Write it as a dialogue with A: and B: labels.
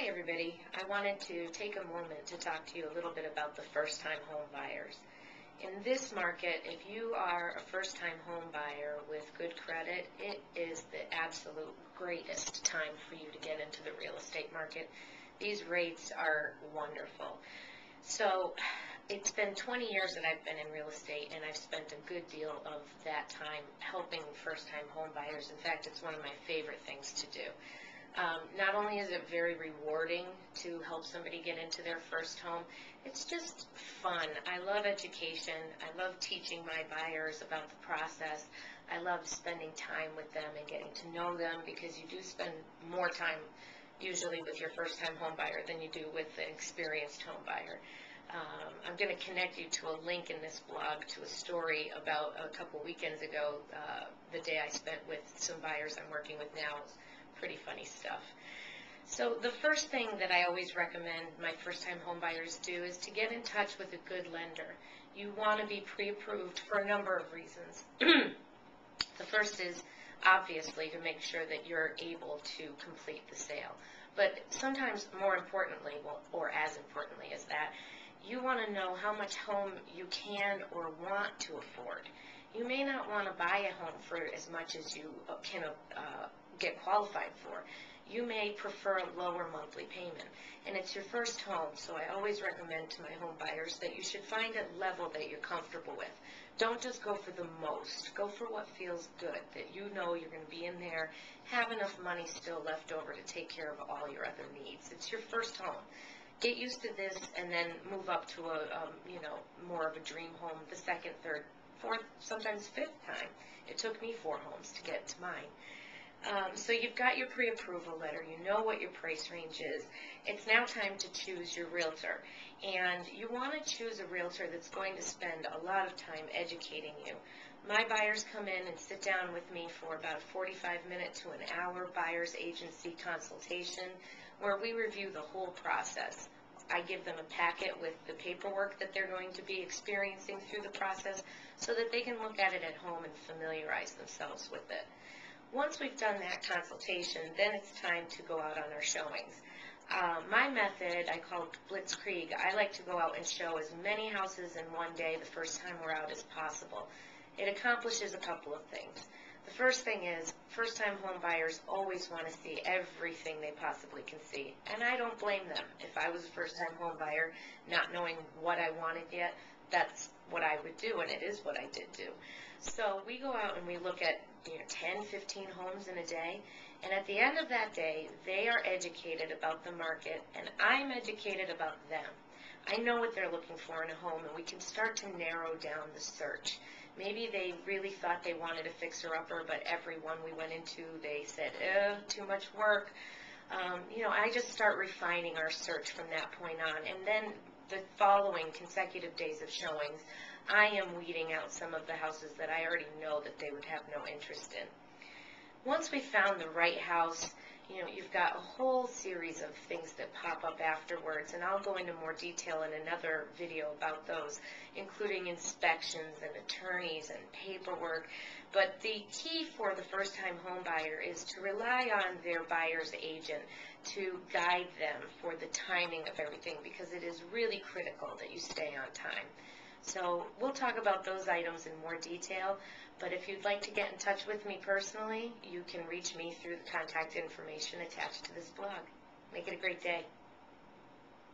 A: Hi everybody. I wanted to take a moment to talk to you a little bit about the first-time home buyers. In this market, if you are a first-time home buyer with good credit, it is the absolute greatest time for you to get into the real estate market. These rates are wonderful. So it's been 20 years that I've been in real estate, and I've spent a good deal of that time helping first-time home buyers. In fact, it's one of my favorite things to do. Not only is it very rewarding to help somebody get into their first home, it's just fun. I love education. I love teaching my buyers about the process. I love spending time with them and getting to know them, because you do spend more time usually with your first-time home buyer than you do with an experienced home buyer. I'm going to connect you to a link in this blog to a story about a couple weekends ago, the day I spent with some buyers I'm working with now. Pretty funny stuff. So the first thing that I always recommend my first-time home buyers do is to get in touch with a good lender. You want to be pre-approved for a number of reasons. The first is obviously to make sure that you're able to complete the sale. But sometimes more importantly, or as importantly as that, you want to know how much home you can or want to afford. You may not want to buy a home for as much as you can get qualified for. You may prefer a lower monthly payment, and it's your first home, so I always recommend to my home buyers that you should find a level that you're comfortable with. Don't just go for the most. Go for what feels good, that you know you're going to be in there, have enough money still left over to take care of all your other needs. It's your first home. Get used to this, and then move up to a more of a dream home the second, third, fourth, sometimes fifth time. It took me 4 homes to get to mine. So you've got your pre-approval letter, you know what your price range is. It's now time to choose your realtor, and you want to choose a realtor that's going to spend a lot of time educating you. My buyers come in and sit down with me for about a 45-minute to an hour buyer's agency consultation, where we review the whole process. I give them a packet with the paperwork that they're going to be experiencing through the process, so that they can look at it at home and familiarize themselves with it. Once we've done that consultation, then it's time to go out on our showings. My method, I call Blitzkrieg. I like to go out and show as many houses in one day the first time we're out as possible. It accomplishes a couple of things. The first thing is, first-time home buyers always want to see everything they possibly can see, and I don't blame them. If I was a first-time home buyer, not knowing what I wanted yet, that's what I would do, and it is what I did do. So we go out and we look at 10, 15 homes in a day, and at the end of that day, they are educated about the market, and I'm educated about them. I know what they're looking for in a home, and we can start to narrow down the search. Maybe they really thought they wanted a fixer-upper, but every one we went into, they said, too much work. I just start refining our search from that point on, and then the following consecutive days of showings, I am weeding out some of the houses that I already know that they would have no interest in. Once we've found the right house, you've got a whole series of things that pop up afterwards, and I'll go into more detail in another video about those, including inspections and attorneys and paperwork. But the key for the first-time home buyer is to rely on their buyer's agent to guide them for the timing of everything, because it is really critical that you stay on time. So we'll talk about those items in more detail, but if you'd like to get in touch with me personally, you can reach me through the contact information attached to this blog. Make it a great day.